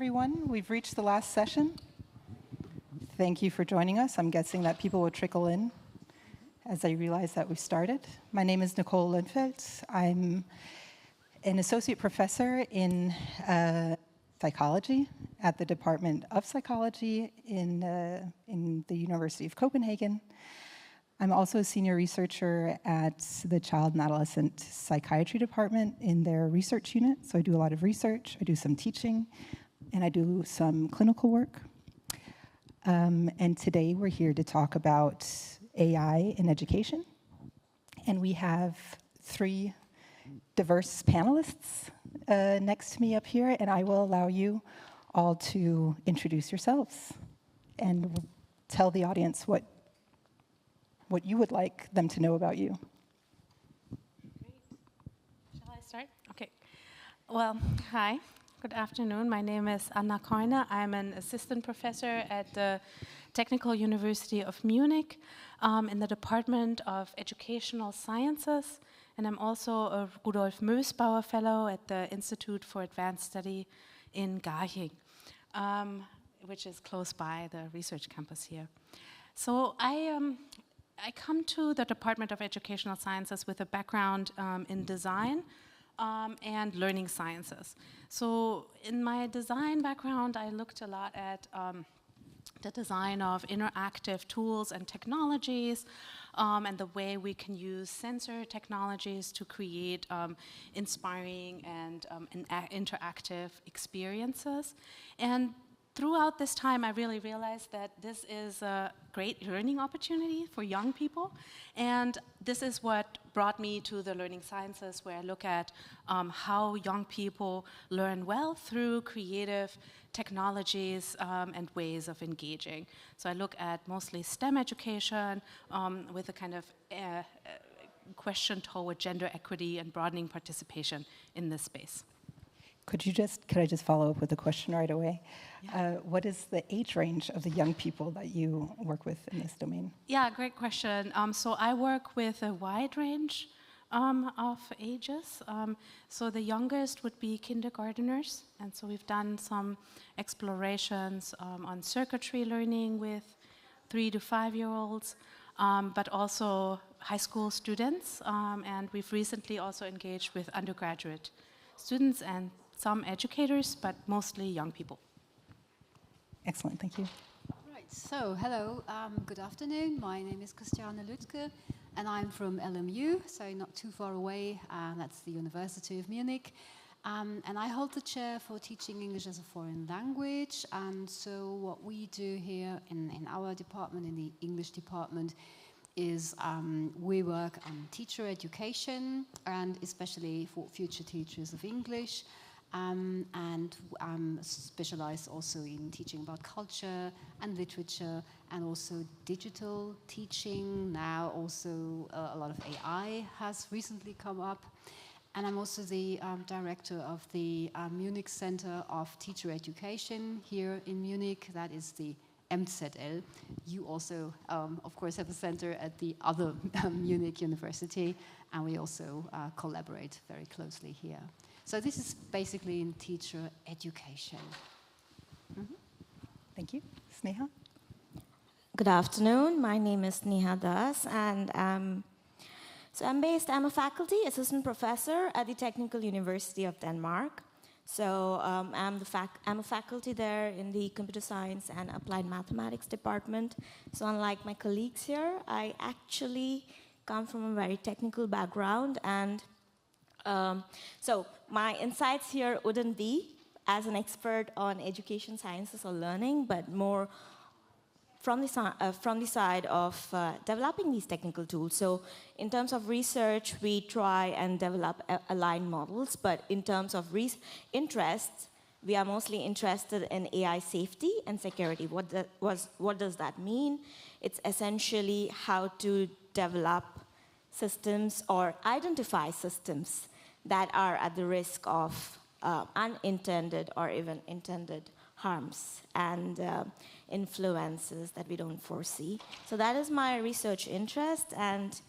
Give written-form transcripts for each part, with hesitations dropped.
everyone. We've reached the last session. Thank you for joining us. I'm guessing that people will trickle in as I realize that we've started. My name is Nicole Lindfeldt. I'm an associate professor in psychology at the Department of Psychology in the University of Copenhagen. I'm also a senior researcher at the Child and Adolescent Psychiatry Department in their research unit. So I do a lot of research, I do some teaching, and I do some clinical work. And today we're here to talk about AI in education. And we have three diverse panelists next to me up here, and I will allow you all to introduce yourselves and tell the audience what you would like them to know about you. Great. Shall I start? Okay. Well, hi. Good afternoon. My name is Anna Koine. I'm an assistant professor at the Technical University of Munich in the Department of Educational Sciences. And I'm also a Rudolf Mösbauer Fellow at the Institute for Advanced Study in Garching, which is close by the research campus here. So I come to the Department of Educational Sciences with a background in design and learning sciences. So in my design background, I looked a lot at the design of interactive tools and technologies and the way we can use sensor technologies to create inspiring and interactive experiences. And throughout this time, I really realized that this is a great learning opportunity for young people. And this is what brought me to the learning sciences, where I look at how young people learn well through creative technologies and ways of engaging. So I look at mostly STEM education with a kind of question toward gender equity and broadening participation in this space. Could I just follow up with a question right away? Yeah. What is the age range of the young people that you work with in this domain? Yeah, great question. So I work with a wide range of ages. So the youngest would be kindergarteners. And so we've done some explorations on circuitry learning with 3 to 5-year-olds, but also high school students. And we've recently also engaged with undergraduate students and some educators, but mostly young people. Excellent, thank you. Right, so hello, good afternoon. My name is Christiane Lütke, and I'm from LMU, so not too far away. That's the University of Munich. And I hold the chair for teaching English as a foreign language. And so what we do here in our department, in the English department, is we work on teacher education, and especially for future teachers of English. And I'm specialized also in teaching about culture and literature, and also digital teaching. Now also a lot of AI has recently come up. And I'm also the director of the Munich Center of Teacher Education here in Munich. That is the MZL. You also, of course, have a center at the other Munich University, and we also collaborate very closely here. So this is basically in teacher education. Mm-hmm. Thank you. Sneha? Good afternoon. My name is Sneha Das, and I'm a faculty assistant professor at the Technical University of Denmark. So I'm a faculty there in the Computer Science and Applied Mathematics department. So unlike my colleagues here, I actually come from a very technical background, and so my insights here wouldn't be as an expert on education sciences or learning, but more from the side of developing these technical tools. So in terms of research, we try and develop aligned models, but in terms of interests, we are mostly interested in AI safety and security. What does that mean? It's essentially how to develop systems or identify systems that are at the risk of unintended or even intended harms and influences that we don't foresee. So that is my research interest, and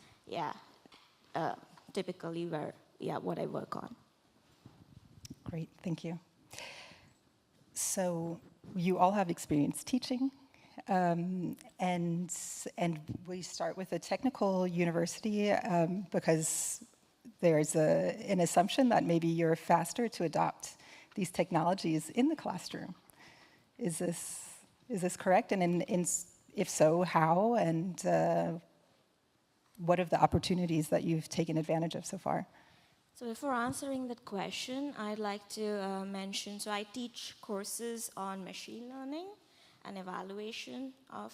typically what I work on. Great, thank you. So you all have experience teaching, and we start with a technical university because there's an assumption that maybe you're faster to adopt these technologies in the classroom. Is this correct? And if so, how? And what are the opportunities that you've taken advantage of so far? So before answering that question, I'd like to mention, so I teach courses on machine learning and evaluation of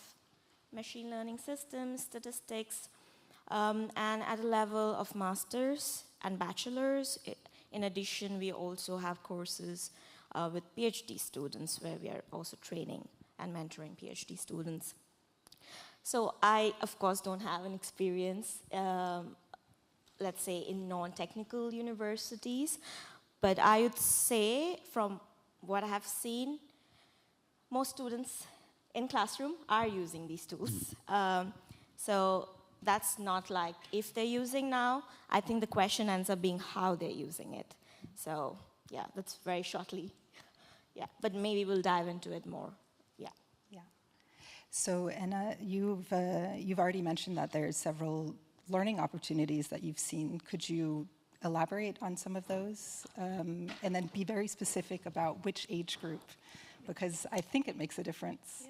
machine learning systems, statistics, and at a level of master's and bachelor's. In addition, we also have courses with PhD students where we are also training and mentoring PhD students. So I, of course, don't have an experience let's say, in non-technical universities. But I would say, from what I have seen, most students in classroom are using these tools. So that's not like if they're using now. I think the question ends up being how they're using it. So yeah, that's very shortly. Yeah, but maybe we'll dive into it more. Yeah. Yeah. So Anna, you've already mentioned that there's several learning opportunities that you've seen. Could you elaborate on some of those? And then be very specific about which age group, because I think it makes a difference.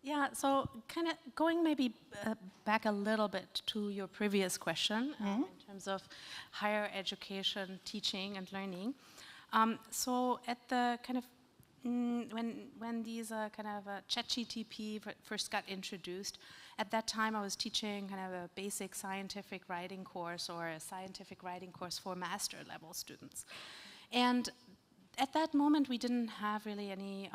Yeah, so kind of going maybe back a little bit to your previous question in terms of higher education, teaching and learning. So at the kind of, when these kind of ChatGTP first got introduced, at that time I was teaching kind of a basic scientific writing course or a scientific writing course for master level students. And at that moment we didn't have really any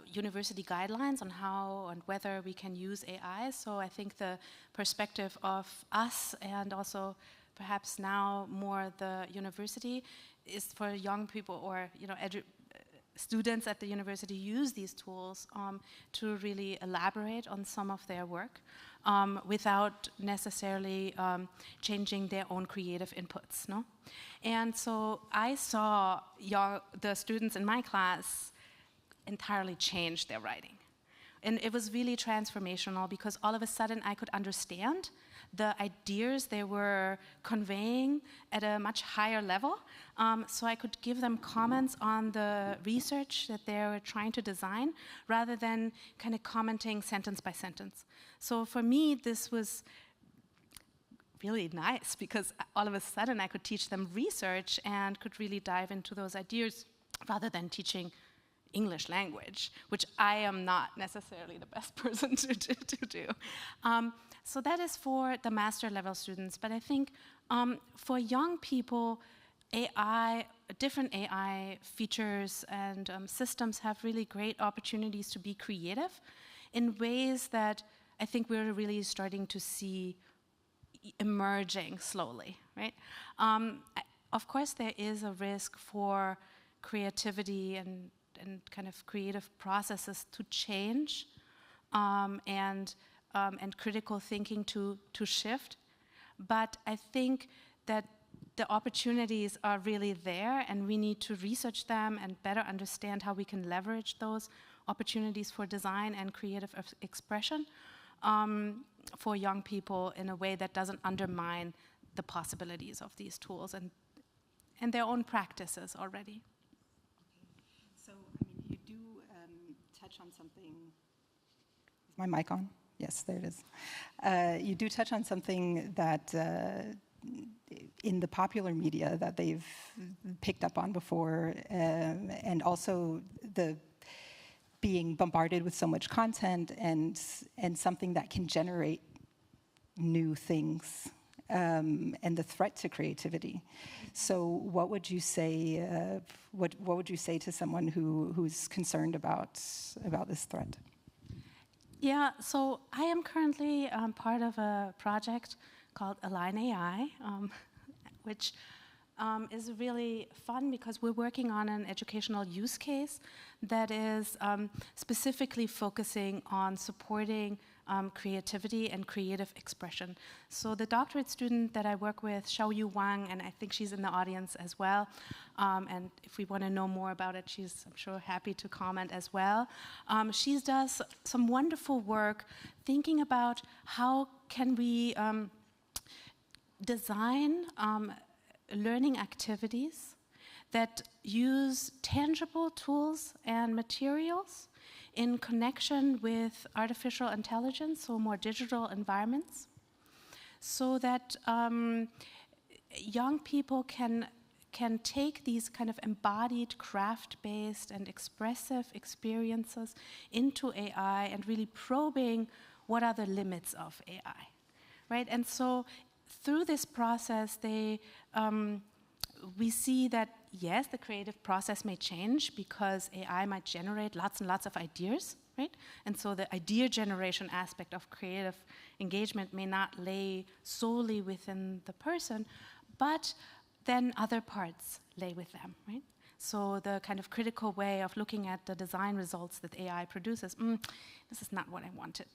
university guidelines on how and whether we can use AI. So I think the perspective of us and also perhaps now more the university is for young people or students at the university use these tools to really elaborate on some of their work without necessarily changing their own creative inputs. No? And so I saw the students in my class entirely change their writing. And it was really transformational because all of a sudden I could understand the ideas they were conveying at a much higher level. So I could give them comments on the research that they were trying to design rather than kind of commenting sentence by sentence. So for me, this was really nice because all of a sudden I could teach them research and could really dive into those ideas rather than teaching English language, which I am not necessarily the best person to do. So that is for the master level students. But I think for young people, different AI features and systems have really great opportunities to be creative in ways that I think we're really starting to see emerging slowly, right? Of course, there is a risk for creativity and kind of creative processes to change and critical thinking to shift. But I think that the opportunities are really there and we need to research them and better understand how we can leverage those opportunities for design and creative expression for young people in a way that doesn't undermine the possibilities of these tools and their own practices already. So, I mean, you do touch on something. Is my mic on? Yes, there it is. You do touch on something that in the popular media that they've picked up on before, and also the being bombarded with so much content and something that can generate new things. And the threat to creativity. So, what would you say? What would you say to someone who's concerned about this threat? Yeah. So I am currently part of a project called alignAI, which is really fun because we're working on an educational use case that is specifically focusing on supporting creativity and creative expression. So the doctorate student that I work with, Xiaoyu Wang, and I think she's in the audience as well, and if we want to know more about it, she's, I'm sure, happy to comment as well. She does some wonderful work thinking about how can we design learning activities that use tangible tools and materials in connection with artificial intelligence, so more digital environments, so that young people can take these kind of embodied, craft-based and expressive experiences into AI and really probing what are the limits of AI, right? And so through this process, we see that, yes, the creative process may change because AI might generate lots and lots of ideas, right? And so the idea generation aspect of creative engagement may not lay solely within the person, but then other parts lay with them, right? So the kind of critical way of looking at the design results that AI produces, this is not what I wanted.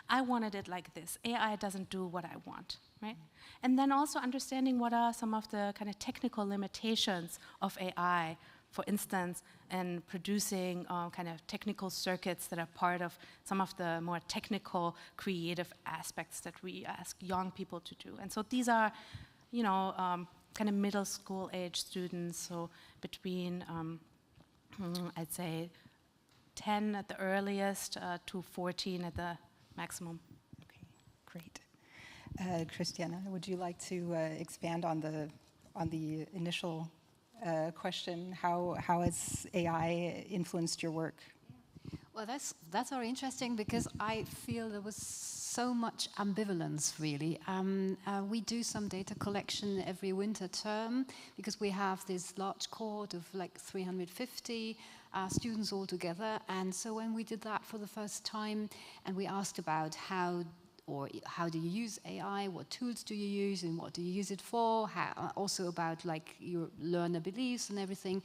I wanted it like this. AI doesn't do what I want, right? And then also understanding what are some of the kind of technical limitations of AI, for instance, in producing kind of technical circuits that are part of some of the more technical, creative aspects that we ask young people to do. And so these are, you know, kind of middle school age students, so between, I'd say, 10 at the earliest to 14 at the maximum. Okay, great. Christiana, would you like to expand on the initial question? How has AI influenced your work? Well, that's very interesting because I feel there was so much ambivalence, really. We do some data collection every winter term because we have this large cohort of like 350 students all together. And so when we did that for the first time and we asked about how do you use AI, what tools do you use and what do you use it for, also about like your learner beliefs and everything.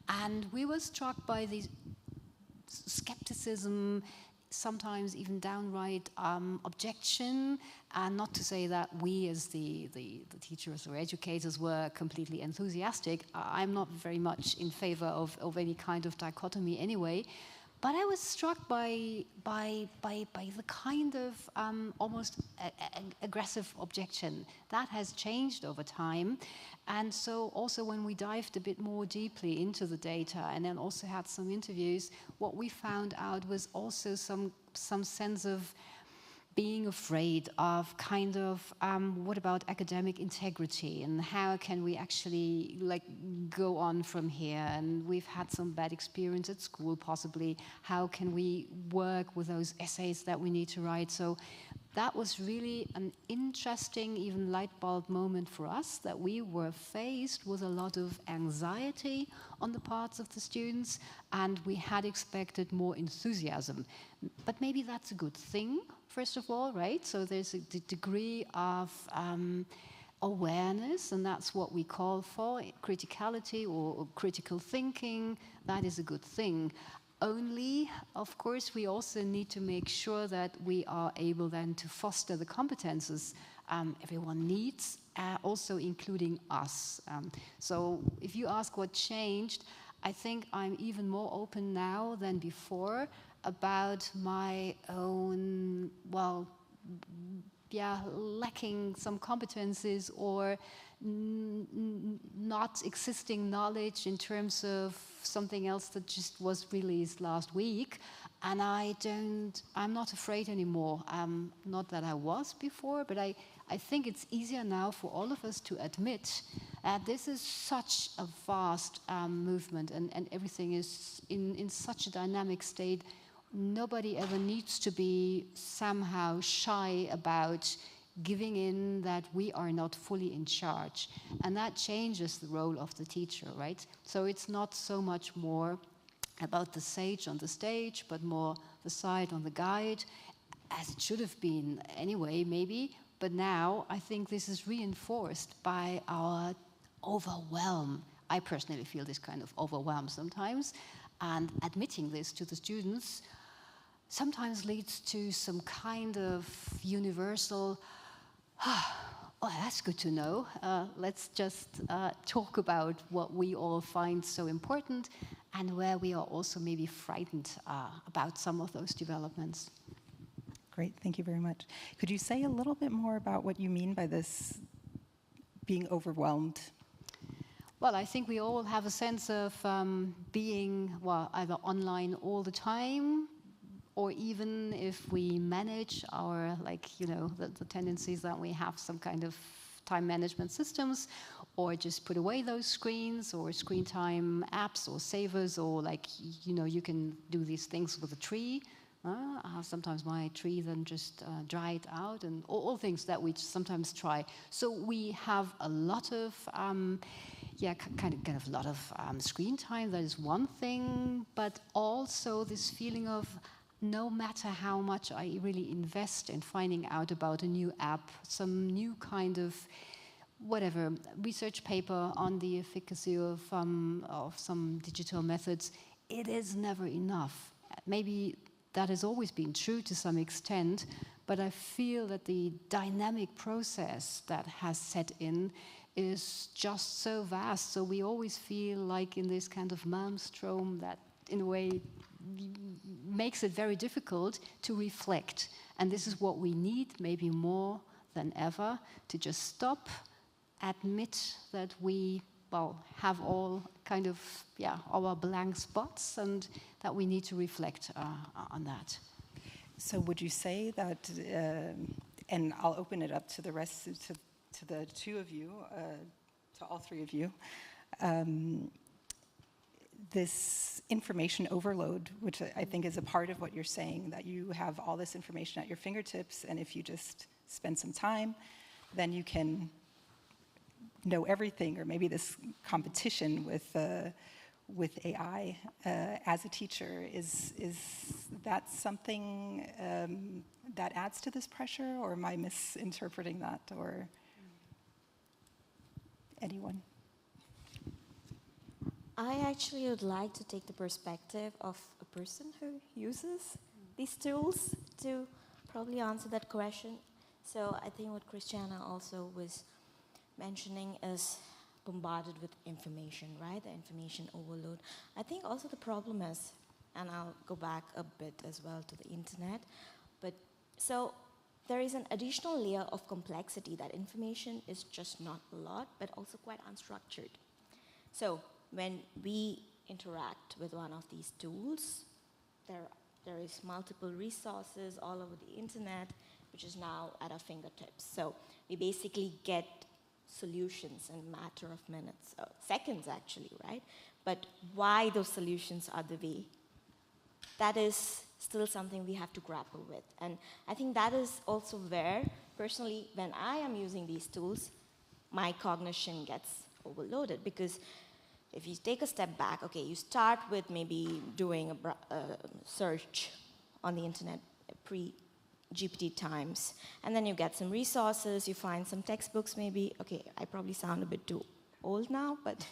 And we were struck by these skepticism, sometimes even downright objection, and not to say that we as the teachers or educators were completely enthusiastic. I'm not very much in favor of any kind of dichotomy anyway, but I was struck by the kind of almost aggressive objection. That has changed over time. And so also when we dived a bit more deeply into the data and then also had some interviews, what we found out was also some sense of being afraid of kind of what about academic integrity and how can we actually like go on from here, and we've had some bad experience at school possibly, how can we work with those essays that we need to write. So that was really an interesting, even light bulb moment for us, that we were faced with a lot of anxiety on the parts of the students, and we had expected more enthusiasm. But maybe that's a good thing, first of all, right? So there's a degree of awareness, and that's what we call for, criticality or critical thinking. That is a good thing. Only, of course, we also need to make sure that we are able then to foster the competences everyone needs, also including us. So if you ask what changed, I think I'm even more open now than before about my own, well, yeah, lacking some competences or not existing knowledge in terms of something else that just was released last week. And I'm not afraid anymore. Not that I was before, but I think it's easier now for all of us to admit this is such a vast movement, and everything is in such a dynamic state. Nobody ever needs to be somehow shy about giving in that we are not fully in charge. And that changes the role of the teacher, right? So it's not so much more about the sage on the stage, but more the side on the guide, as it should have been anyway, maybe. But now I think this is reinforced by our overwhelm. I personally feel this kind of overwhelm sometimes. And admitting this to the students sometimes leads to some kind of universal, oh, that's good to know. Let's just talk about what we all find so important and where we are also maybe frightened about some of those developments. Great, thank you very much. Could you say a little bit more about what you mean by this being overwhelmed? Well, I think we all have a sense of being, well, either online all the time, or even if we manage our, like, you know, the tendencies that we have some kind of time management systems, or just put away those screens, or screen time apps, or savers, or like, you know, you can do these things with a tree. Sometimes my tree then just dried out, and all things that we sometimes try. So we have a lot of, kind of a lot of screen time. That is one thing, but also this feeling of no matter how much I really invest in finding out about a new app, some new kind of whatever research paper on the efficacy of some digital methods, it is never enough. Maybe that has always been true to some extent, but I feel that the dynamic process that has set in is just so vast. So we always feel like in this kind of maelstrom that, in a way, makes it very difficult to reflect. And this is what we need, maybe more than ever, to just stop, admit that we, well, have all kind of, our blank spots, and that we need to reflect on that. So would you say that, and I'll open it up to the rest, to the two of you, to all three of you, this information overload, which I think is a part of what you're saying, that you have all this information at your fingertips, and if you just spend some time, then you can know everything, or maybe this competition with AI as a teacher, is that something that adds to this pressure, or am I misinterpreting that, or anyone? I actually would like to take the perspective of a person who uses these tools to probably answer that question. So I think what Christiana also was mentioning is bombarded with information, right? The information overload. I think also the problem is, and I'll go back a bit as well to the internet, but so there is an additional layer of complexity, that information is just not a lot, but also quite unstructured. So when we interact with one of these tools, there is multiple resources all over the internet, which is now at our fingertips. So we basically get solutions in a matter of minutes, seconds actually, right? But why those solutions are the way, that is still something we have to grapple with. And I think that is also where, personally, when I am using these tools, my cognition gets overloaded, because if you take a step back, okay, you start with maybe doing a search on the internet pre-GPT times, and then you get some resources, you find some textbooks maybe. Okay, I probably sound a bit too old now, but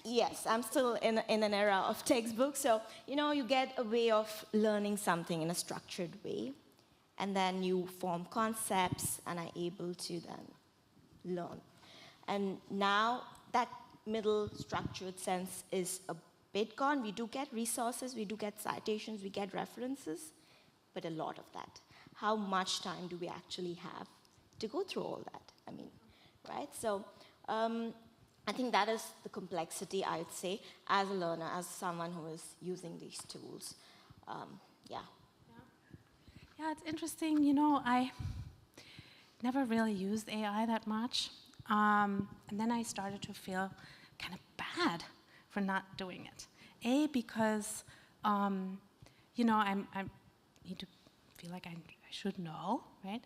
yes, I'm still in an era of textbooks. So, you know, you get a way of learning something in a structured way, and then you form concepts and are able to then learn. And now that middle structured sense is a bit gone. We do get resources, we do get citations, we get references, but a lot of that. How much time do we actually have to go through all that? I mean, right? So I think that is the complexity, I would say, as a learner, as someone who is using these tools. Yeah, it's interesting. You know, I never really used AI that much. And then I started to feel kind of bad for not doing it. Because, you know, I need to feel like I should know, right?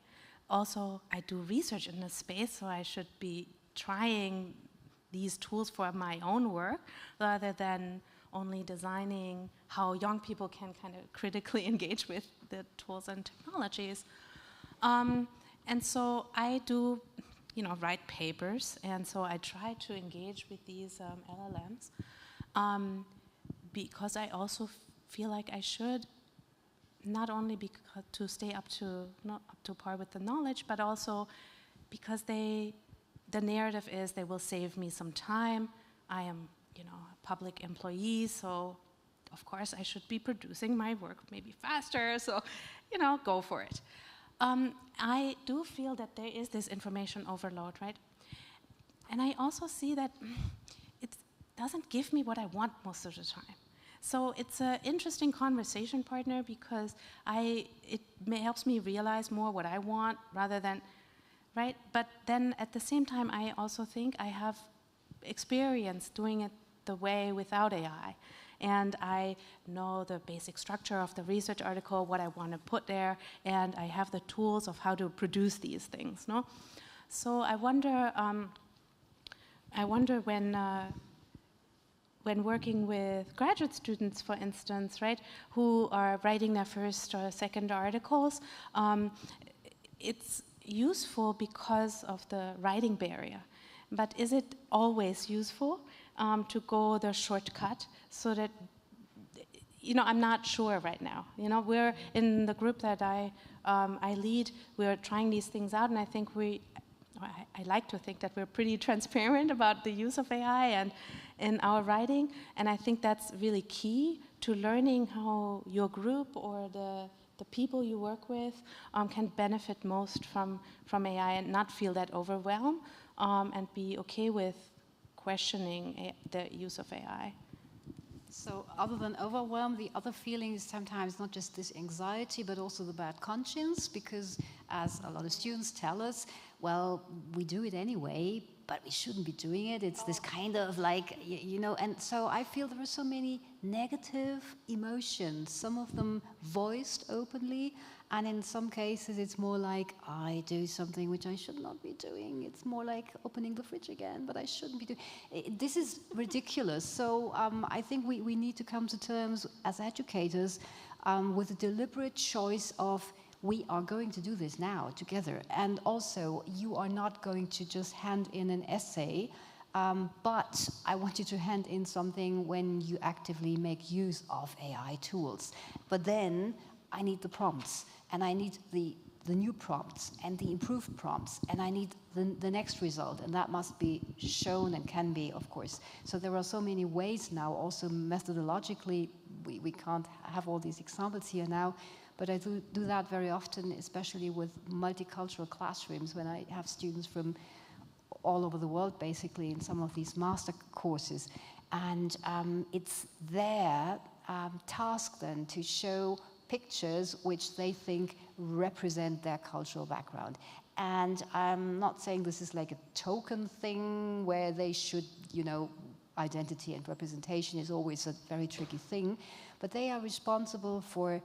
Also, I do research in this space, so I should be trying these tools for my own work, rather than only designing how young people can kind of critically engage with the tools and technologies. And so I do, you know, write papers, and so I try to engage with these LLMs, because I also feel like I should not only because to stay not up to par with the knowledge, but also because the narrative is they will save me some time. I am, a public employee, so of course I should be producing my work maybe faster, so, go for it. I do feel that there is this information overload, right? And I also see that it doesn't give me what I want most of the time. So it's an interesting conversation partner because it helps me realize more what I want rather than, right? But then at the same time, I also think I have experience doing it the way without AI. And I know the basic structure of the research article, what I want to put there, and I have the tools of how to produce these things, no? So I wonder when working with graduate students, for instance, right, who are writing their first or second articles, it's useful because of the writing barrier. But is it always useful to go the shortcut so that, I'm not sure right now. We're in the group that I lead, we're trying these things out, and I think I like to think that we're pretty transparent about the use of AI and in our writing, and I think that's really key to learning how your group or the people you work with can benefit most from AI and not feel that overwhelmed and be okay with questioning the use of AI. So other than overwhelm, the other feeling is sometimes not just this anxiety, but also the bad conscience, because as a lot of students tell us, well, we do it anyway, but we shouldn't be doing it. It's this kind of like, and so I feel there are so many negative emotions, some of them voiced openly, and in some cases it's more like, I do something which I should not be doing. It's more like opening the fridge again, but I shouldn't be doing. This is ridiculous. So I think we need to come to terms as educators with a deliberate choice of, we are going to do this now together. And also, you are not going to just hand in an essay, but I want you to hand in something when you actively make use of AI tools. But then I need the prompts, and I need the new prompts and the improved prompts, and I need the next result, and that must be shown and can be, of course. So there are so many ways now, also methodologically, we can't have all these examples here now, but I do that very often, especially with multicultural classrooms, when I have students from all over the world, basically, in some of these master courses. And it's their task then to show pictures which they think represent their cultural background. And I'm not saying this is like a token thing where they should, identity and representation is always a very tricky thing, but they are responsible for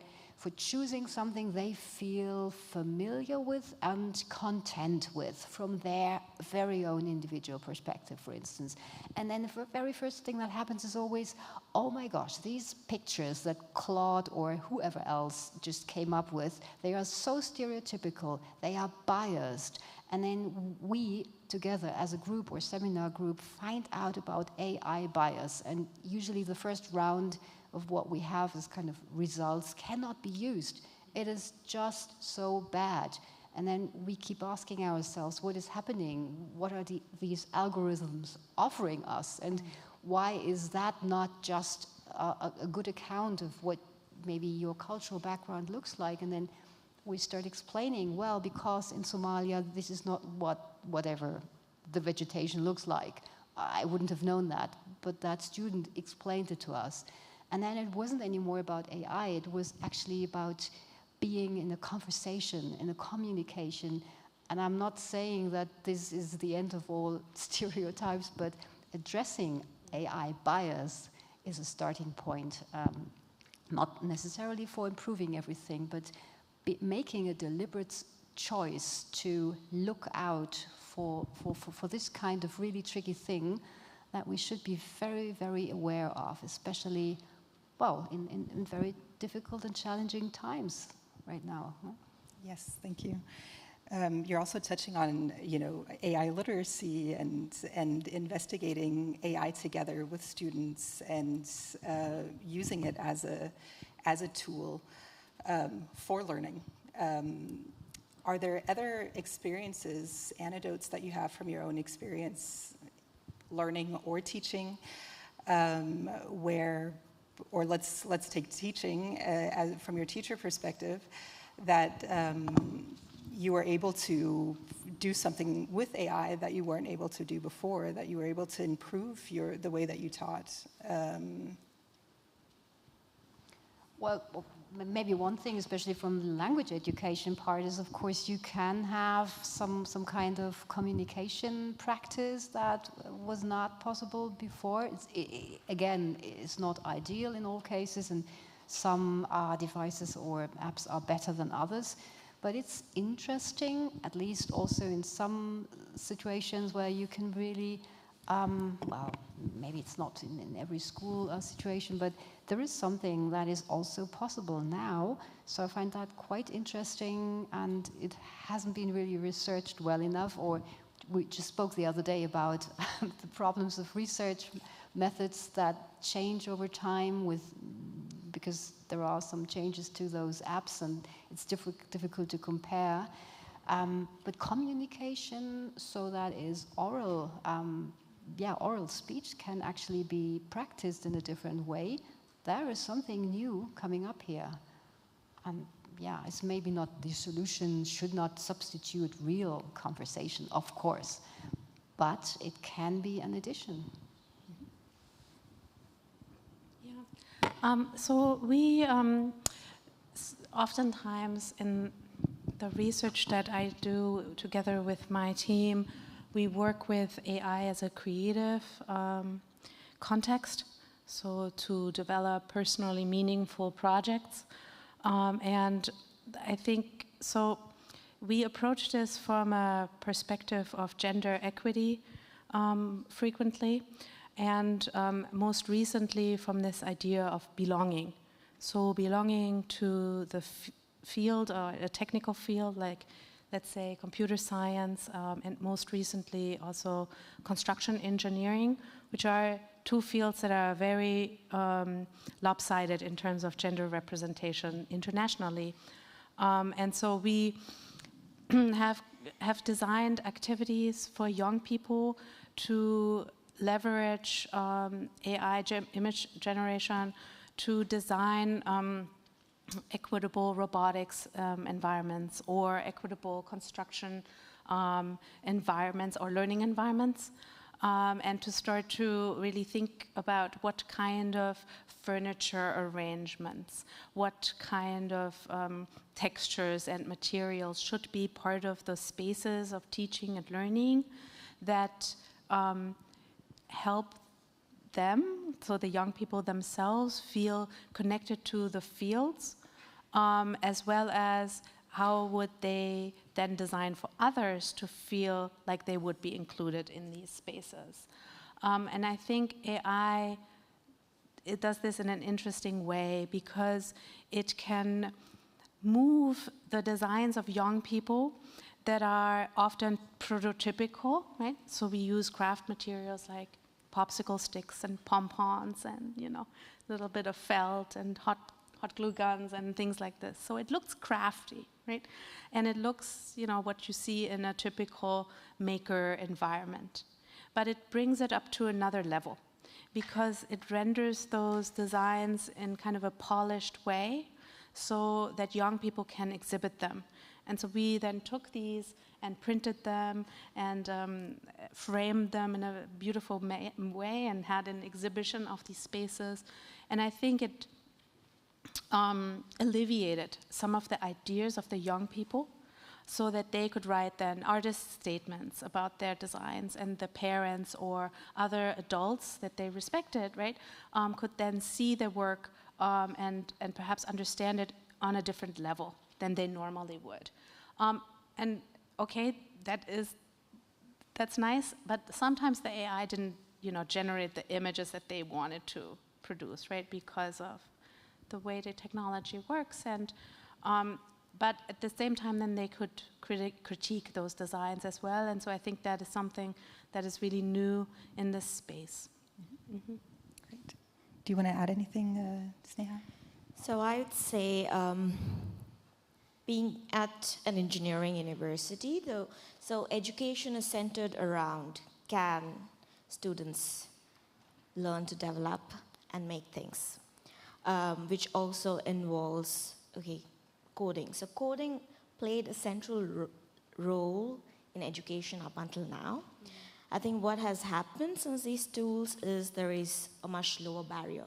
choosing something they feel familiar with and content with from their very own individual perspective, for instance. And then the very first thing that happens is always, oh my gosh, these pictures that Claude or whoever else just came up with, they are so stereotypical, they are biased. And then we, together as a group or seminar group, find out about AI bias. And usually the first round of what we have as kind of results cannot be used. It is just so bad. And then we keep asking ourselves, what is happening? What are these algorithms offering us? And why is that not just a good account of what maybe your cultural background looks like? And then we start explaining, well, because in Somalia, this is not whatever the vegetation looks like. I wouldn't have known that, but that student explained it to us. And then it wasn't anymore about AI, it was actually about being in a conversation, in a communication. And I'm not saying that this is the end of all stereotypes, but addressing AI bias is a starting point, not necessarily for improving everything, but making a deliberate choice to look out for this kind of really tricky thing that we should be very, very aware of, especially, well, in very difficult and challenging times right now. Huh? Yes, thank you. You're also touching on, AI literacy and investigating AI together with students and using it as a tool. for learning. Are there other experiences, anecdotes that you have from your own experience learning or teaching, where, or let's take teaching from your teacher perspective, that you were able to do something with AI that you weren't able to do before, that you were able to improve the way that you taught? Well, maybe one thing, especially from the language education part, is of course you can have some kind of communication practice that was not possible before. Again, it's not ideal in all cases, and some devices or apps are better than others. But it's interesting, at least also in some situations where you can really, well, maybe it's not in every school situation, but there is something that is also possible now. So I find that quite interesting, and it hasn't been really researched well enough. Or we just spoke the other day about the problems of research methods that change over time because there are some changes to those apps, and it's difficult to compare. But communication, so that is oral, oral speech can actually be practiced in a different way. There is something new coming up here. And yeah, it's maybe not the solution, should not substitute real conversation, of course, but it can be an addition. So we oftentimes in the research that I do together with my team, we work with AI as a creative context, so to develop personally meaningful projects. And I think, so we approach this from a perspective of gender equity frequently, and most recently from this idea of belonging. So belonging to the field, or a technical field, like let's say computer science, and most recently also construction engineering, which are two fields that are very lopsided in terms of gender representation internationally. And so we have designed activities for young people to leverage AI image generation to design equitable robotics environments, or equitable construction environments or learning environments, and to start to really think about what kind of furniture arrangements, what kind of textures and materials should be part of the spaces of teaching and learning that help them, so the young people themselves, feel connected to the fields, as well as how would they then design for others to feel like they would be included in these spaces. And I think AI, it does this in an interesting way because it can move the designs of young people that are often prototypical, right? So we use craft materials like popsicle sticks and pom-poms and, you know, a little bit of felt and hot glue guns and things like this. So it looks crafty, right? And it looks, you know, what you see in a typical maker environment. But it brings it up to another level because it renders those designs in kind of a polished way so that young people can exhibit them. And so we then took these and printed them and framed them in a beautiful way and had an exhibition of these spaces. And I think it alleviated some of the ideas of the young people so that they could write then artist statements about their designs, and the parents or other adults that they respected, right, could then see their work and perhaps understand it on a different level than they normally would. And okay, that's nice, but sometimes the AI didn't, you know, generate the images that they wanted to produce, right, because of the way the technology works. And but at the same time, then they could critique those designs as well. And so I think that is something that is really new in this space. Mm-hmm. Great. Do you want to add anything, Sneha? So I would say being at an engineering university, so education is centered around can students learn to develop and make things, which also involves, coding. So coding played a central role in education up until now. I think what has happened since these tools is there is a much lower barrier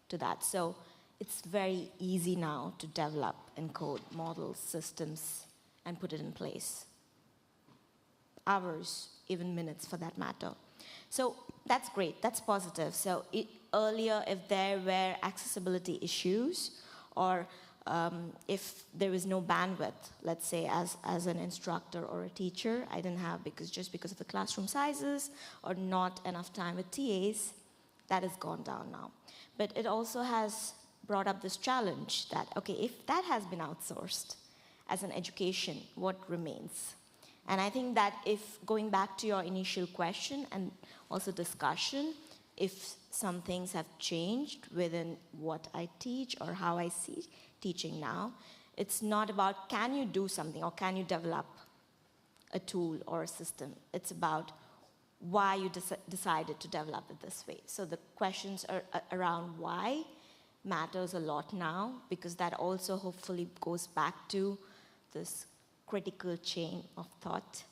to that. So it's very easy now to develop and code models, systems, and put it in place. Hours, even minutes for that matter. So that's great, that's positive. So earlier, if there were accessibility issues, or if there was no bandwidth, let's say as an instructor or a teacher, I didn't have just because of the classroom sizes or not enough time with TAs, that has gone down now. But it also has brought up this challenge that, if that has been outsourced as an education, what remains? And I think that if, going back to your initial question and also discussion, if some things have changed within what I teach or how I see teaching now, it's not about can you do something or can you develop a tool or a system. It's about why you decided to develop it this way. So the questions around why matters a lot now, because that also hopefully goes back to this critical chain of thought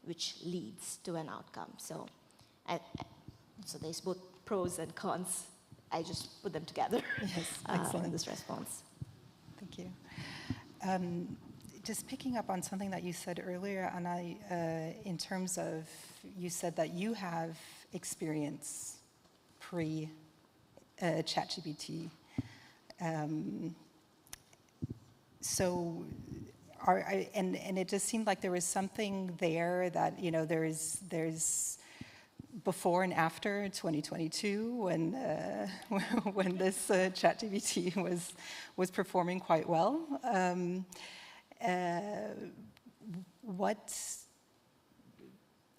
which leads to an outcome. So there's both pros and cons. I just put them together. Yes, excellent. In this response. Thank you. Just picking up on something that you said earlier, Anna, in terms of, you said that you have experience pre-ChatGPT. And it just seemed like there was something there that, there's before and after 2022 when this ChatGPT was performing quite well.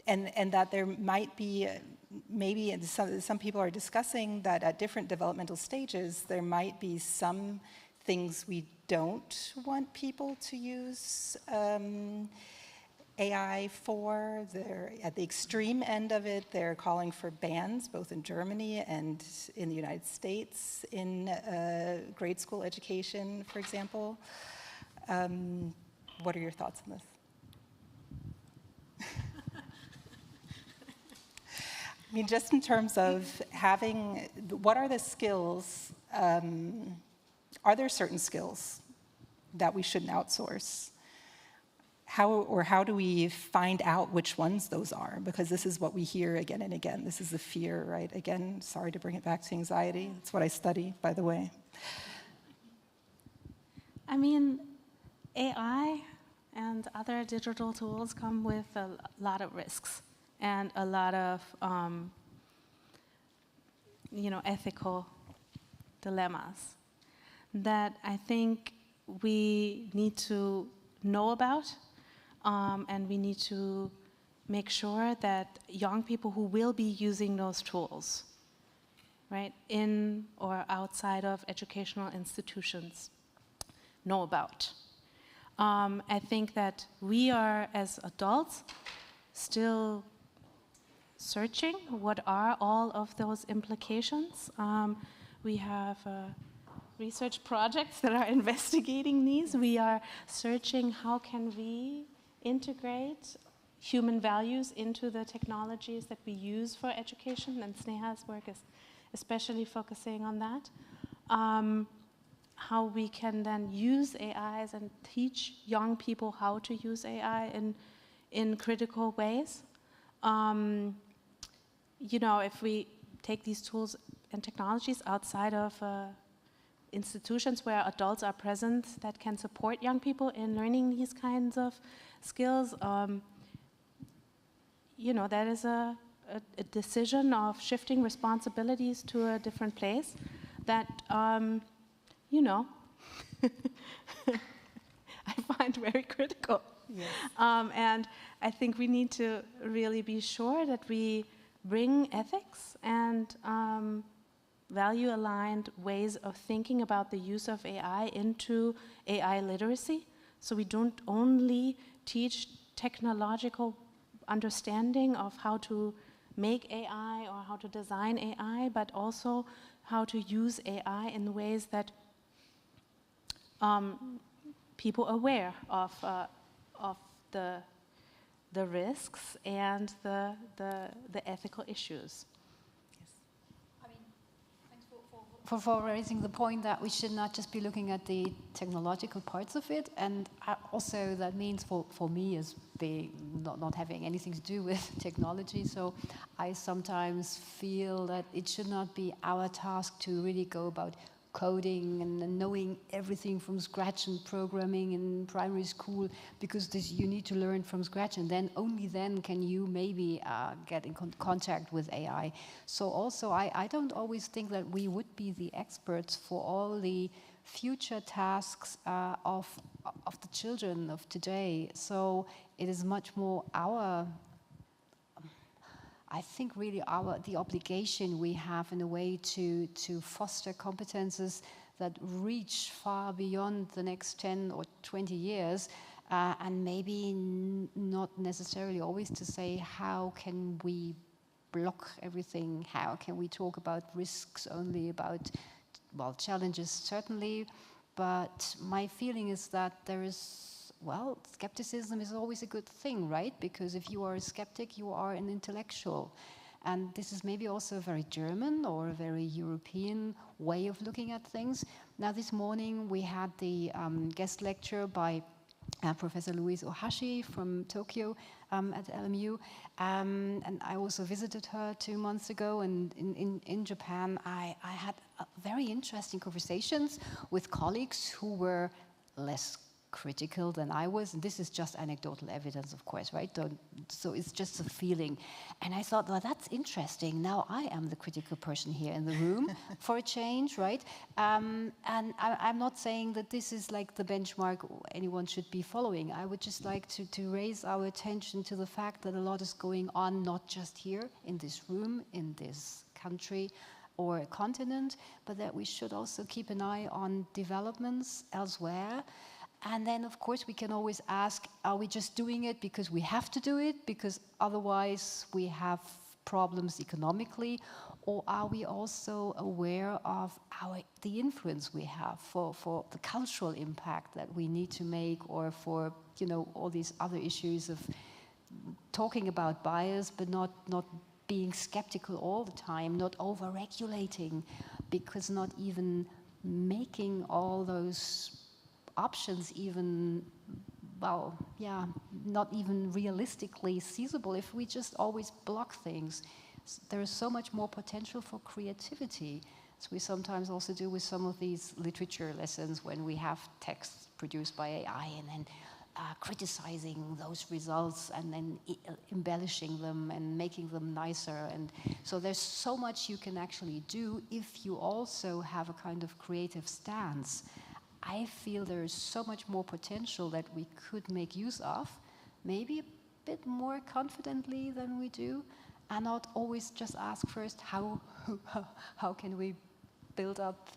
And that there might be maybe some people are discussing that at different developmental stages there might be some things we don't want people to use AI for. They're at the extreme end of it. They're calling for bans, both in Germany and in the United States, in grade school education, for example. What are your thoughts on this? I mean, just in terms of having, what are the skills? Are there certain skills that we shouldn't outsource? How do we find out which ones those are? Because this is what we hear again and again. This is the fear, right? Again, sorry to bring it back to anxiety. It's what I study, by the way. I mean, AI and other digital tools come with a lot of risks and a lot of, ethical dilemmas that I think we need to know about, and we need to make sure that young people who will be using those tools, right, in or outside of educational institutions, know about. I think that we are, as adults, still searching what are all of those implications. We have research projects that are investigating these. We are searching how can we integrate human values into the technologies that we use for education, and Sneha's work is especially focusing on that. How we can then use AIs and teach young people how to use AI in critical ways. If we take these tools and technologies outside of institutions where adults are present that can support young people in learning these kinds of skills, that is a decision of shifting responsibilities to a different place that, I find very critical. Yes. And I think we need to really be sure that we bring ethics and value-aligned ways of thinking about the use of AI into AI literacy. So we don't only teach technological understanding of how to make AI or how to design AI, but also how to use AI in ways that people are aware of the risks and the ethical issues. I mean, thanks for raising the point that we should not just be looking at the technological parts of it, and also that means for me as being not having anything to do with technology, so I sometimes feel that it should not be our task to really go about coding and knowing everything from scratch and programming in primary school, because you need to learn from scratch, and then only then can you maybe get in contact with AI. So also I don't always think that we would be the experts for all the future tasks of the children of today. So it is much more I think really the obligation we have in a way to foster competences that reach far beyond the next 10 or 20 years, and maybe not necessarily always to say how can we block everything, how can we talk about risks only, about, well, challenges certainly, but my feeling is that there is, well, skepticism is always a good thing, right? Because if you are a skeptic, you are an intellectual. And this is maybe also a very German or a very European way of looking at things. Now, this morning we had the guest lecture by Professor Louise Ohashi from Tokyo at LMU. And I also visited her 2 months ago. And in Japan, I had very interesting conversations with colleagues who were less critical than I was, and this is just anecdotal evidence, of course, right? So it's just a feeling. And I thought, well, that's interesting. Now I am the critical person here in the room for a change, right? And I'm not saying that this is like the benchmark anyone should be following. I would just like to raise our attention to the fact that a lot is going on, not just here in this room, in this country, or a continent, but that we should also keep an eye on developments elsewhere. And then, of course, we can always ask, are we just doing it because we have to do it, because otherwise we have problems economically, or are we also aware of the influence we have for the cultural impact that we need to make, or for, you know, all these other issues of talking about bias, but not being skeptical all the time, not over-regulating, because not even making all those options even, well, yeah, not even realistically feasible if we just always block things. There is so much more potential for creativity, as we sometimes also do with some of these literature lessons when we have texts produced by AI and then criticizing those results and then embellishing them and making them nicer. And so there's so much you can actually do if you also have a kind of creative stance. I feel there is so much more potential that we could make use of, maybe a bit more confidently than we do, and not always just ask first how can we build up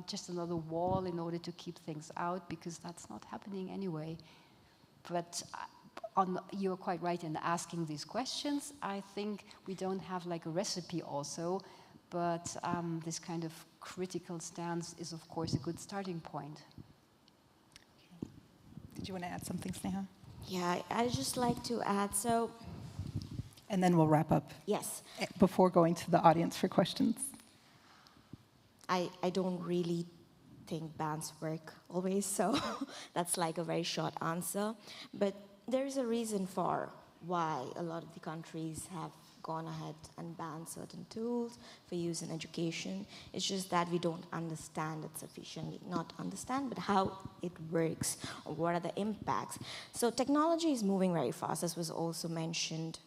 just another wall in order to keep things out, because that's not happening anyway. But you're quite right in asking these questions. I think we don't have like a recipe also, but this kind of critical stance is, of course, a good starting point. Okay. Did you want to add something, Sneha? Yeah, I'd just like to add, so... And then we'll wrap up. Yes. Before going to the audience for questions. I don't really think bans work always, so that's like a very short answer. But there is a reason for why a lot of the countries have gone ahead and banned certain tools for use in education. It's just that we don't understand it sufficiently. Not understand, but how it works, or what are the impacts. So technology is moving very fast, as was also mentioned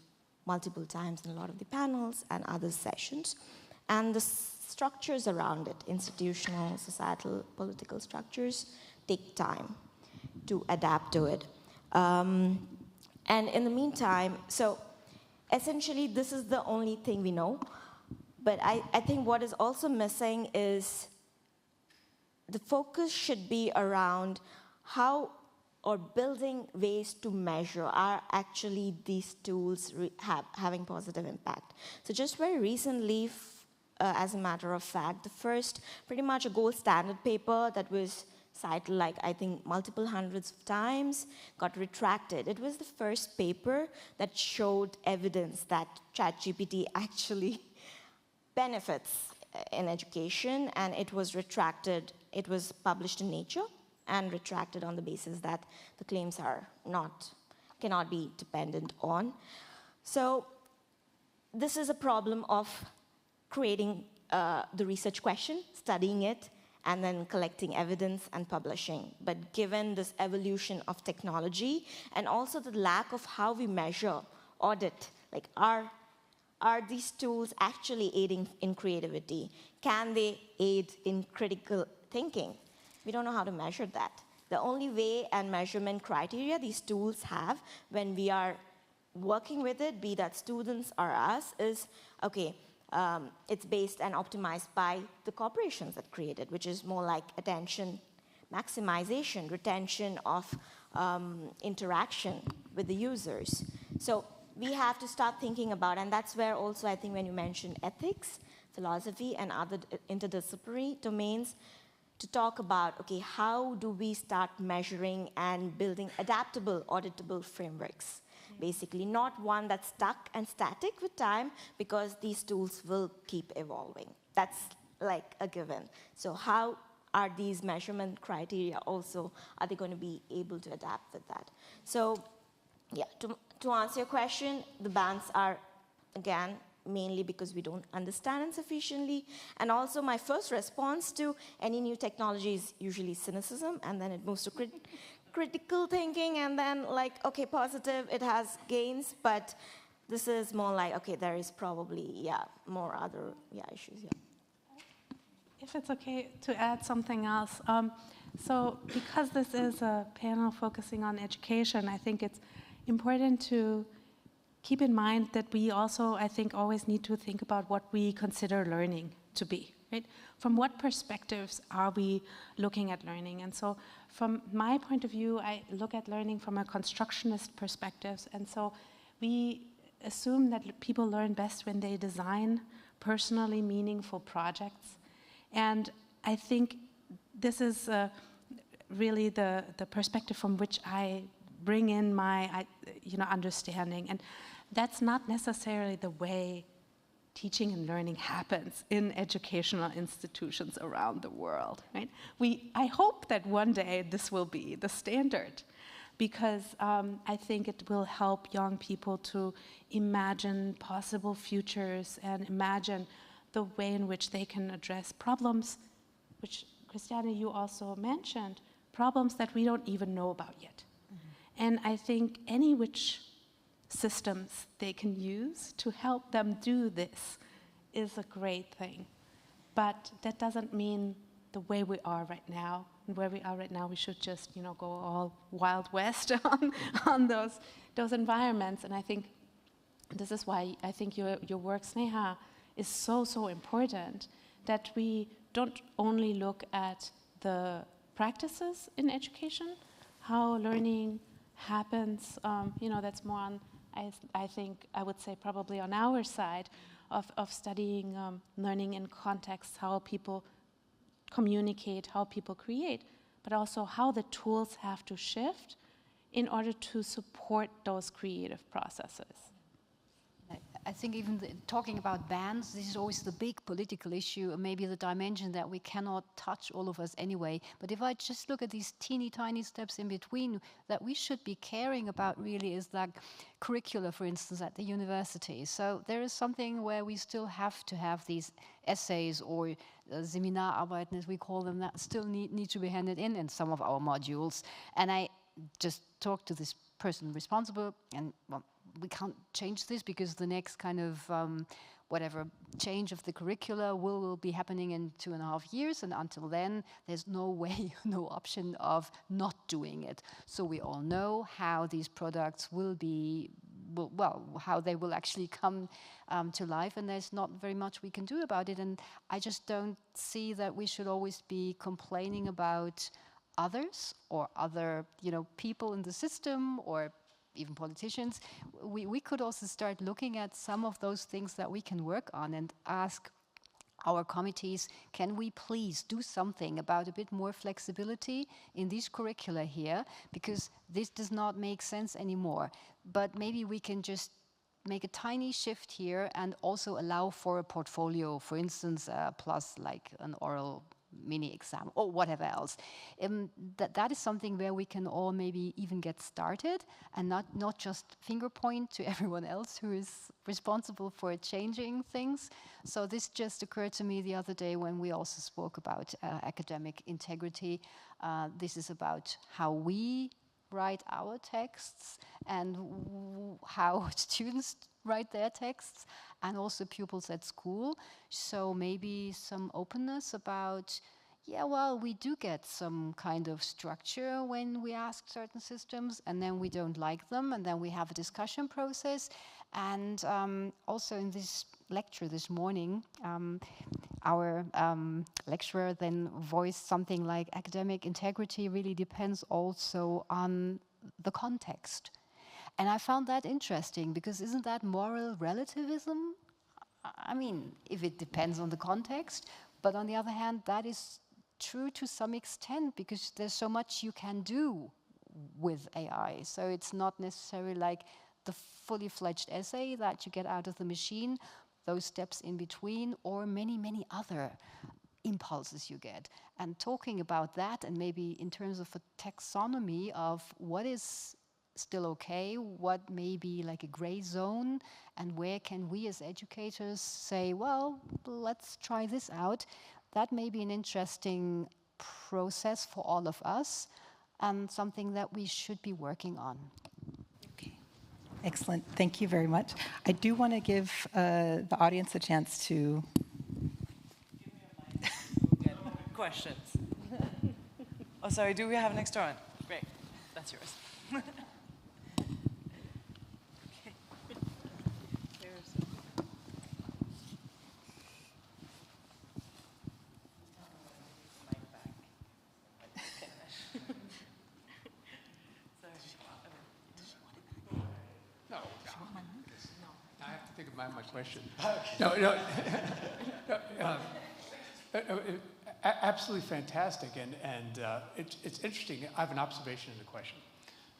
multiple times in a lot of the panels and other sessions. And the structures around it, institutional, societal, political structures, take time to adapt to it. And in the meantime, so essentially this is the only thing we know. But I think what is also missing is the focus should be around how or building ways to measure are actually these tools having positive impact. So just very recently, as a matter of fact, the first pretty much a gold standard paper that was cited like I think multiple hundreds of times got retracted. It was the first paper that showed evidence that ChatGPT actually benefits in education, and it was retracted. It was published in Nature and retracted on the basis that the claims cannot be dependent on. So this is a problem of creating the research question, studying it, and then collecting evidence and publishing. But given this evolution of technology and also the lack of how we measure, audit, like are these tools actually aiding in creativity? Can they aid in critical thinking? We don't know how to measure that. The only way and measurement criteria these tools have when we are working with it, be that students or us, is, okay, it's based and optimized by the corporations that create it, which is more like attention maximization, retention of interaction with the users. So we have to start thinking about, and that's where also I think when you mentioned ethics, philosophy, and other interdisciplinary domains, to talk about, okay, how do we start measuring and building adaptable, auditable frameworks? Basically, not one that's stuck and static with time, because these tools will keep evolving. That's like a given. So how are these measurement criteria also, are they going to be able to adapt with that? So yeah, to answer your question, the bans are, again, mainly because we don't understand it sufficiently. And also my first response to any new technology is usually cynicism, and then it moves to critical thinking, and then like, okay, positive, it has gains, but this is more like, okay, there is probably, more other, issues, If it's okay to add something else. So because this is a panel focusing on education, I think it's important to keep in mind that we also, I think, always need to think about what we consider learning to be, right? From what perspectives are we looking at learning? And so from my point of view, I look at learning from a constructionist perspective. And so we assume that people learn best when they design personally meaningful projects. And I think this is really the perspective from which I bring in my understanding. And that's not necessarily the way teaching and learning happens in educational institutions around the world, right? I hope that one day this will be the standard, because I think it will help young people to imagine possible futures and imagine the way in which they can address problems, which, Christiane, you also mentioned, problems that we don't even know about yet. Mm-hmm. And I think any which systems they can use to help them do this is a great thing. But that doesn't mean the way we are right now. And where we are right now, we should just, go all Wild West on those environments. And I think this is why I think your work, Sneha, is so important, that we don't only look at the practices in education, how learning happens, that's more on, I think I would say probably on our side of studying learning in context, how people communicate, how people create, but also how the tools have to shift in order to support those creative processes. I think even talking about bans, this is always the big political issue, and maybe the dimension that we cannot touch, all of us anyway. But if I just look at these teeny tiny steps in between that we should be caring about, really, is like curricula, for instance, at the university. So there is something where we still have to have these essays or Seminararbeiten, as we call them, that still need to be handed in some of our modules. And I just talked to this person responsible, and well, we can't change this because the next kind of whatever change of the curricula will be happening in 2.5 years, and until then there's no way, no option of not doing it. So we all know how these products will will, well, how they will actually come to life, and there's not very much we can do about it. And I just don't see that we should always be complaining about others or other, people in the system or even politicians. We could also start looking at some of those things that we can work on and ask our committees, can we please do something about a bit more flexibility in these curricula here, because this does not make sense anymore. But maybe we can just make a tiny shift here and also allow for a portfolio, for instance, plus like an oral mini exam or whatever else. That is something where we can all maybe even get started and not just finger point to everyone else who is responsible for changing things. So this just occurred to me the other day when we also spoke about academic integrity. This is about how we write our texts and how students write their texts, and also pupils at school. So maybe some openness about, yeah, well, we do get some kind of structure when we ask certain systems, and then we don't like them, and then we have a discussion process. And also in this lecture this morning, our lecturer then voiced something like academic integrity really depends also on the context. And I found that interesting, because isn't that moral relativism? I mean, if it depends on the context, but on the other hand, that is true to some extent, because there's so much you can do with AI. So it's not necessarily like the fully fledged essay that you get out of the machine, those steps in between, or many, many other impulses you get. And talking about that, and maybe in terms of a taxonomy of what is still okay, what may be like a gray zone, and where can we as educators say, well, let's try this out. That may be an interesting process for all of us, and something that we should be working on. Okay, excellent. Thank you very much. I do want to give the audience a chance to get questions. Oh, sorry, do we have an extra one? Great, that's yours. Think of my question. Absolutely fantastic, and it's interesting. I have an observation and a question.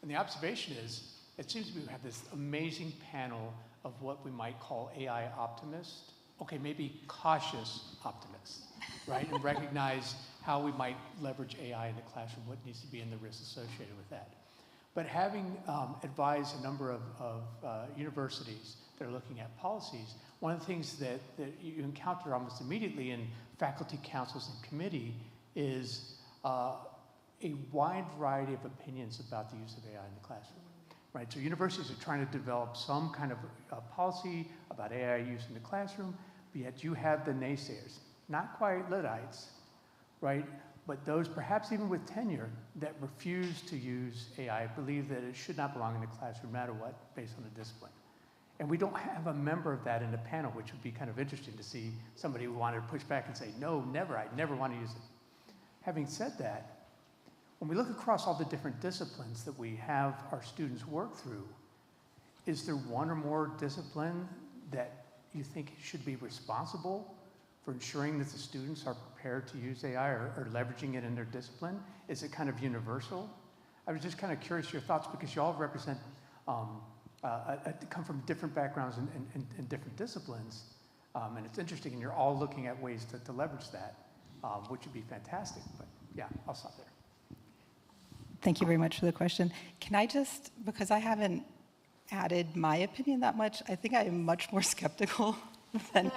And the observation is, it seems to me we have this amazing panel of what we might call AI optimists. Okay, maybe cautious optimists, right? And recognize how we might leverage AI in the classroom, what needs to be in the risks associated with that. But having advised a number of universities that are looking at policies, one of the things that you encounter almost immediately in faculty councils and committee is a wide variety of opinions about the use of AI in the classroom, right? So universities are trying to develop some kind of policy about AI use in the classroom, but yet you have the naysayers, not quite Luddites, right? But those perhaps even with tenure that refuse to use AI, believe that it should not belong in the classroom no matter what, based on the discipline. And we don't have a member of that in the panel, which would be kind of interesting to see somebody who wanted to push back and say, no, never, I never want to use it. Having said that, when we look across all the different disciplines that we have our students work through, is there one or more discipline that you think should be responsible for ensuring that the students are prepared to use AI or leveraging it in their discipline? Is it kind of universal? I was just kind of curious your thoughts, because you all represent, come from different backgrounds and different disciplines. And it's interesting, and you're all looking at ways to leverage that, which would be fantastic. But yeah, I'll stop there. Thank you very much for the question. Can I just, because I haven't added my opinion that much, I think I am much more skeptical than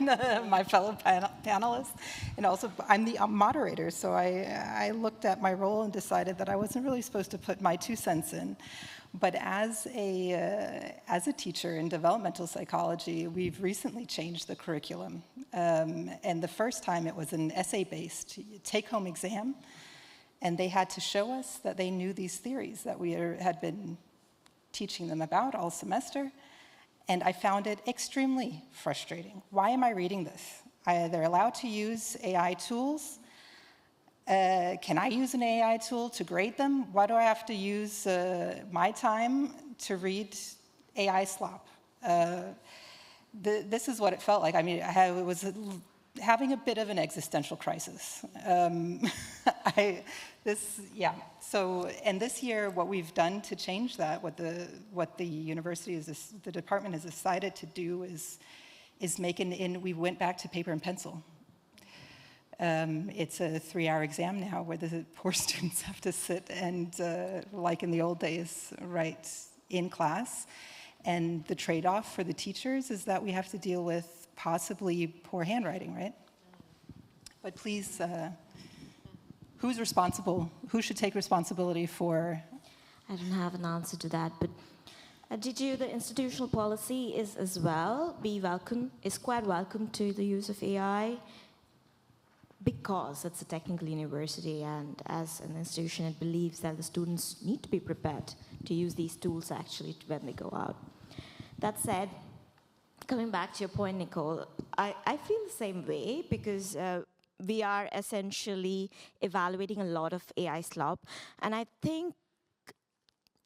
my fellow panelists. And also, I'm the moderator, so I looked at my role and decided that I wasn't really supposed to put my 2 cents in. But as a teacher in developmental psychology, we've recently changed the curriculum. And the first time it was an essay-based take-home exam, and they had to show us that they knew these theories that we had been teaching them about all semester. And I found it extremely frustrating. Why am I reading this? They're allowed to use AI tools. Can I use an AI tool to grade them? Why do I have to use my time to read AI slop? This is what it felt like. I mean, I was having a bit of an existential crisis. So, and this year, what we've done to change that, what the university the department has decided to do is we went back to paper and pencil. It's a 3-hour exam now where the poor students have to sit and, like in the old days, write in class. And the trade-off for the teachers is that we have to deal with possibly poor handwriting, right? But please, who's responsible? Who should take responsibility for? I don't have an answer to that, but DGU, the institutional policy is as well, is quite welcome to the use of AI because it's a technical university, and as an institution it believes that the students need to be prepared to use these tools actually when they go out. That said, coming back to your point, Nicole, I feel the same way because we are essentially evaluating a lot of AI slop, and I think,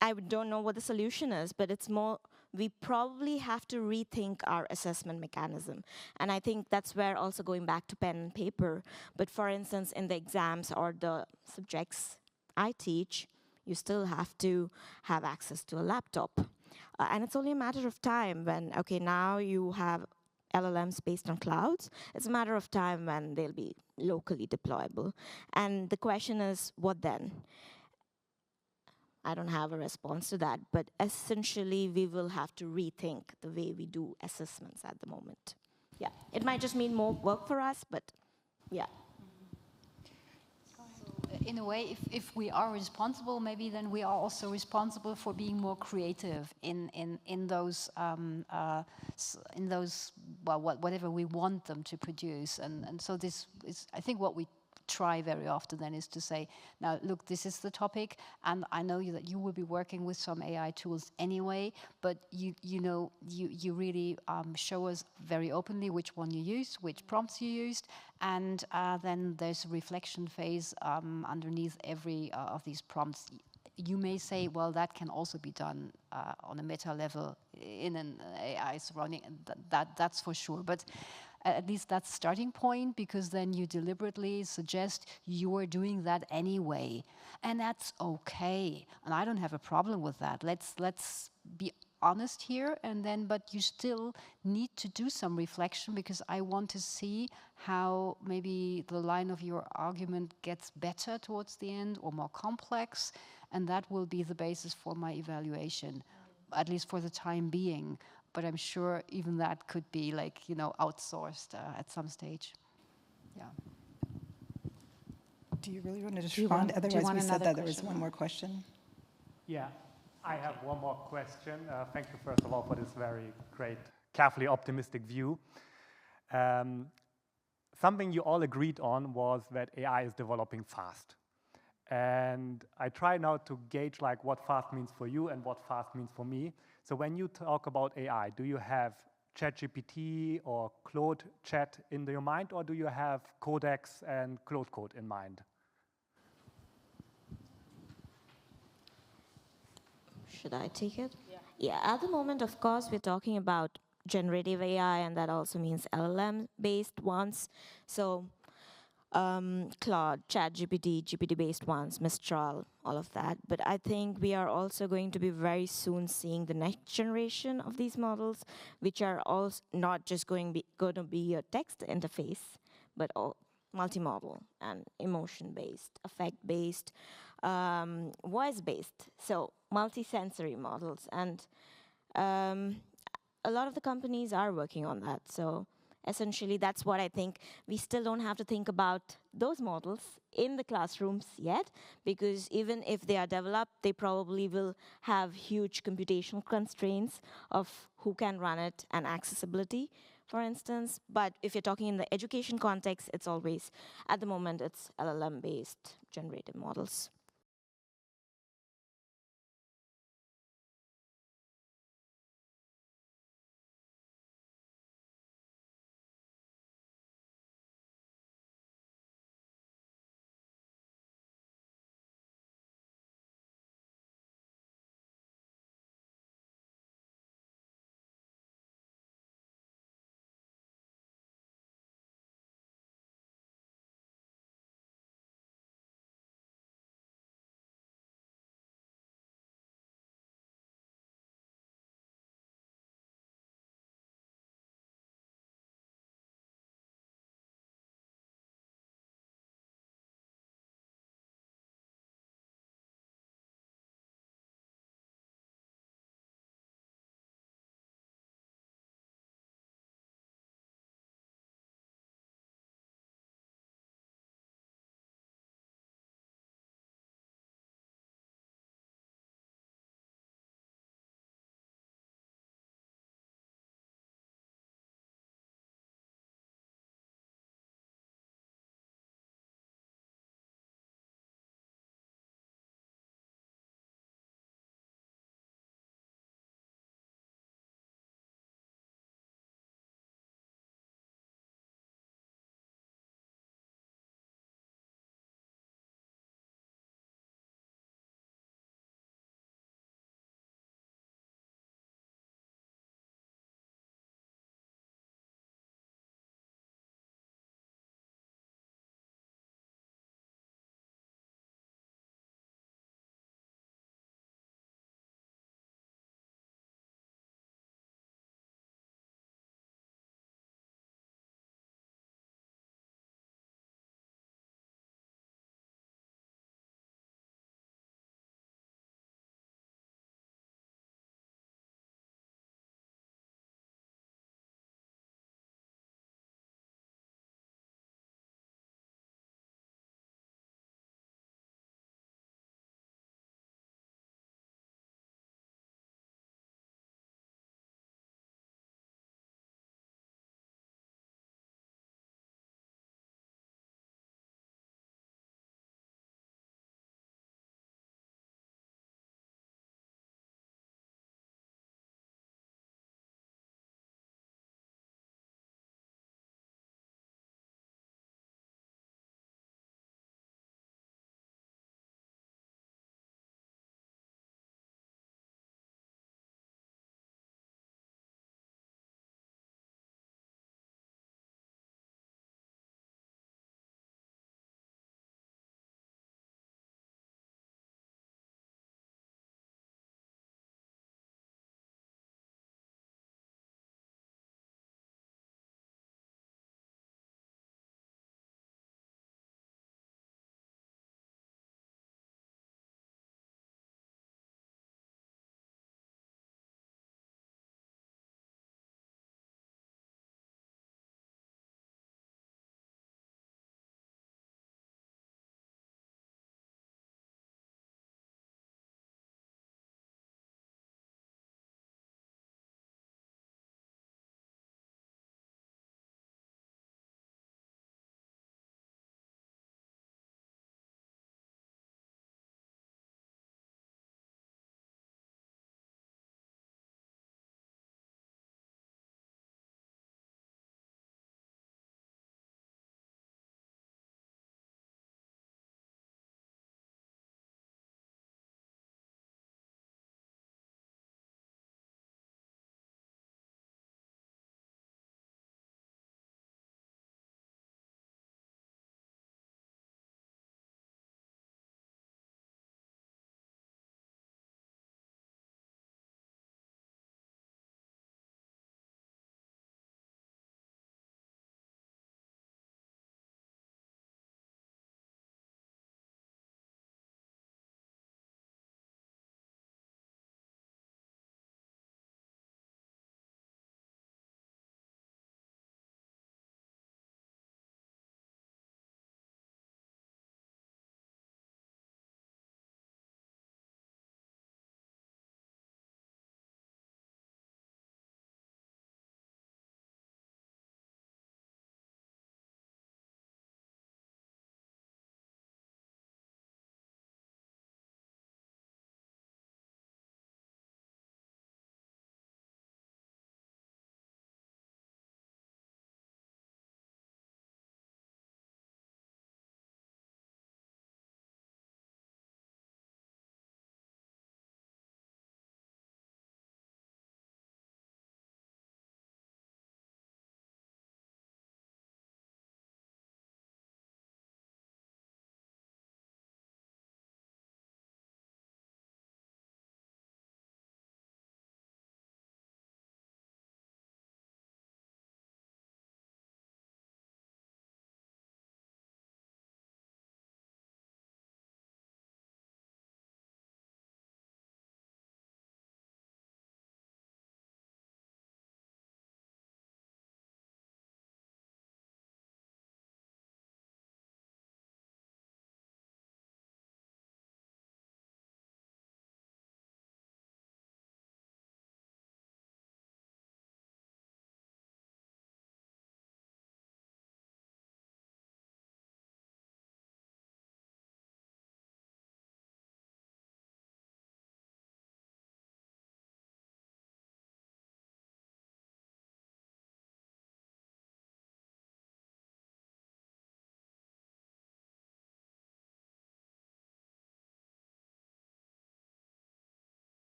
I don't know what the solution is, but it's more, we probably have to rethink our assessment mechanism. And I think that's where also going back to pen and paper, but for instance, in the exams or the subjects I teach, you still have to have access to a laptop. And it's only a matter of time when, okay, now you have LLMs based on clouds. It's a matter of time when they'll be locally deployable. And the question is, what then? I don't have a response to that, but essentially we will have to rethink the way we do assessments at the moment. Yeah, it might just mean more work for us, but yeah. In a way, if we are responsible, maybe then we are also responsible for being more creative in those well, whatever we want them to produce. And so this is, I think, what we try very often then is to say, now look, this is the topic, and I know that you will be working with some AI tools anyway, but you really show us very openly which one you used, which prompts you used, and then there's a reflection phase underneath every of these prompts. You may say, well, that can also be done on a meta level in an AI surrounding, and that's for sure. But at least that's starting point, because then you deliberately suggest you are doing that anyway, and that's okay. And I don't have a problem with that. Let's be honest here, and then, but you still need to do some reflection, because I want to see how maybe the line of your argument gets better towards the end or more complex, and that will be the basis for my evaluation, at least for the time being. But I'm sure even that could be, like, outsourced at some stage. Yeah. Do you really want to respond? Otherwise, we said that there was one more question. Yeah, I have one more question. Thank you, first of all, for this very great, carefully optimistic view. Something you all agreed on was that AI is developing fast. And I try now to gauge like what fast means for you and what fast means for me. So when you talk about AI, do you have ChatGPT or Claude Chat in your mind, or do you have Codex and Claude Code in mind? Should I take it? Yeah, at the moment, of course, we're talking about generative AI, and that also means LLM-based ones. So Claude, ChatGPT, GPT-based ones, Mistral, all of that. But I think we are also going to be very soon seeing the next generation of these models, which are also not just going to be a text interface, but all multimodal and emotion-based, affect-based, voice-based, so multi-sensory models. And a lot of the companies are working on that. So essentially, that's what I think. We still don't have to think about those models in the classrooms yet, because even if they are developed, they probably will have huge computational constraints of who can run it and accessibility, for instance. But if you're talking in the education context, it's always, at the moment, it's LLM-based generative models.